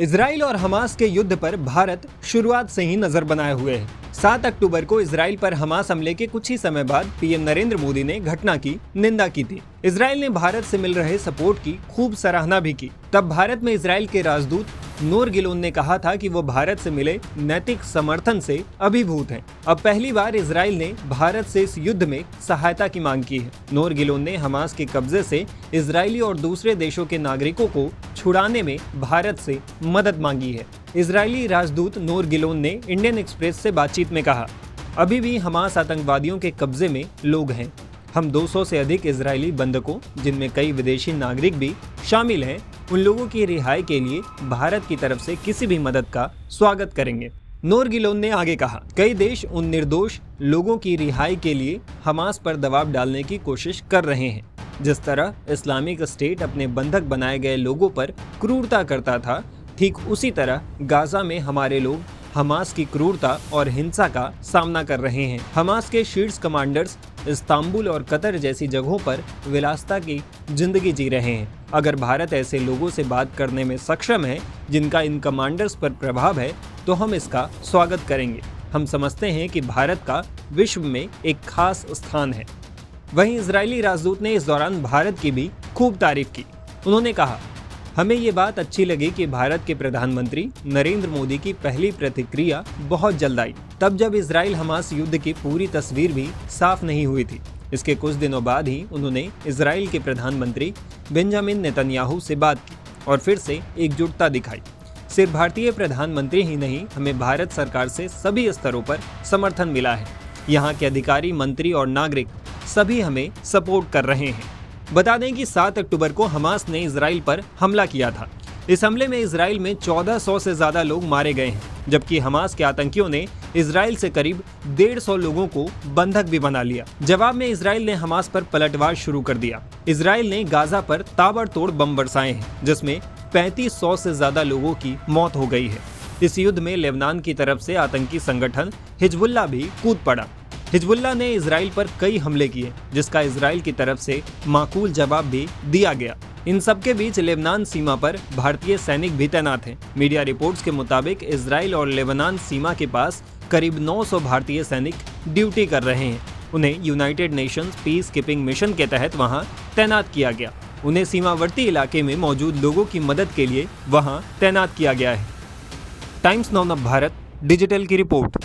Israel और Hamas के युद्ध पर भारत शुरुआत से ही नजर बनाए हुए है। 7 अक्टूबर को इजराइल पर हमास हमले के कुछ ही समय बाद पीएम नरेंद्र मोदी ने घटना की निंदा की थी। इजराइल ने भारत से मिल रहे सपोर्ट की खूब सराहना भी की। तब भारत में इजराइल के राजदूत नूर गिलोन ने कहा था कि वो भारत से मिले नैतिक समर्थन से अभिभूत हैं। अब पहली बार इजराइल ने भारत से इस युद्ध में सहायता की मांग की है। नूर गिलोन ने हमास के कब्जे से इजरायली और दूसरे देशों के नागरिकों को छुड़ाने में भारत से मदद मांगी है। इजरायली राजदूत नूर गिलोन ने इंडियन एक्सप्रेस से बातचीत में कहा, अभी भी हमास आतंकवादियों के कब्जे में लोग हैं। हम 200 से अधिक इजरायली बंधकों, जिनमें कई विदेशी नागरिक भी शामिल हैं, उन लोगों की रिहाई के लिए भारत की तरफ से किसी भी मदद का स्वागत करेंगे। नूर गिलोन ने आगे कहा, कई देश उन निर्दोष लोगों की रिहाई के लिए हमास पर दबाव डालने की कोशिश कर रहे हैं। जिस तरह इस्लामिक स्टेट अपने बंधक बनाए गए लोगों पर क्रूरता करता था, ठीक उसी तरह गाजा में हमारे लोग हमास की क्रूरता और हिंसा का सामना कर रहे हैं। हमास के शीर्ष कमांडर्स इस्तांबुल और कतर जैसी जगहों पर विलासिता की जिंदगी जी रहे हैं। अगर भारत ऐसे लोगों से बात करने में सक्षम है जिनका इन कमांडर्स पर प्रभाव है, तो हम इसका स्वागत करेंगे। हम समझते हैं कि भारत का विश्व में एक खास स्थान है। वहीं इजरायली राजदूत ने इस दौरान भारत की भी खूब तारीफ की। उन्होंने कहा, हमें ये बात अच्छी लगी कि भारत के प्रधानमंत्री नरेंद्र मोदी की पहली प्रतिक्रिया बहुत जल्द आई, तब जब इजराइल हमास युद्ध की पूरी तस्वीर भी साफ नहीं हुई थी। इसके कुछ दिनों बाद ही उन्होंने इजराइल के प्रधानमंत्री बेंजामिन नेतन्याहू से बात की और फिर से एकजुटता दिखाई। सिर्फ भारतीय प्रधानमंत्री ही नहीं, हमें भारत सरकार से सभी स्तरों पर समर्थन मिला है। यहाँ के अधिकारी, मंत्री और नागरिक सभी हमें सपोर्ट कर रहे हैं। बता दें कि 7 अक्टूबर को हमास ने इजराइल पर हमला किया था। इस हमले में इजराइल में 1400 से ज्यादा लोग मारे गए हैं, जबकि हमास के आतंकियों ने इजराइल से करीब 150 लोगों को बंधक भी बना लिया। जवाब में इजराइल ने हमास पर पलटवार शुरू कर दिया। इजराइल ने गाजा पर ताबड़तोड़ बम बरसाए हैं, जिसमें 3500 से ज्यादा लोगों की मौत हो गई है। इस युद्ध में लेबनान की तरफ से आतंकी संगठन हिजबुल्लाह भी कूद पड़ा। हिजबुल्लाह ने इजराइल पर कई हमले किए, जिसका इजराइल की तरफ से माकूल जवाब भी दिया गया। इन सबके बीच लेबनान सीमा पर भारतीय सैनिक भी तैनात हैं। मीडिया रिपोर्ट्स के मुताबिक इजराइल और लेबनान सीमा के पास करीब 900 भारतीय सैनिक ड्यूटी कर रहे हैं। उन्हें United Nations peace keeping mission के तहत वहां तैनात किया गया। उन्हें सीमावर्ती इलाके में मौजूद लोगों की मदद के लिए वहां तैनात किया गया है। टाइम्स नाउ भारत डिजिटल की रिपोर्ट।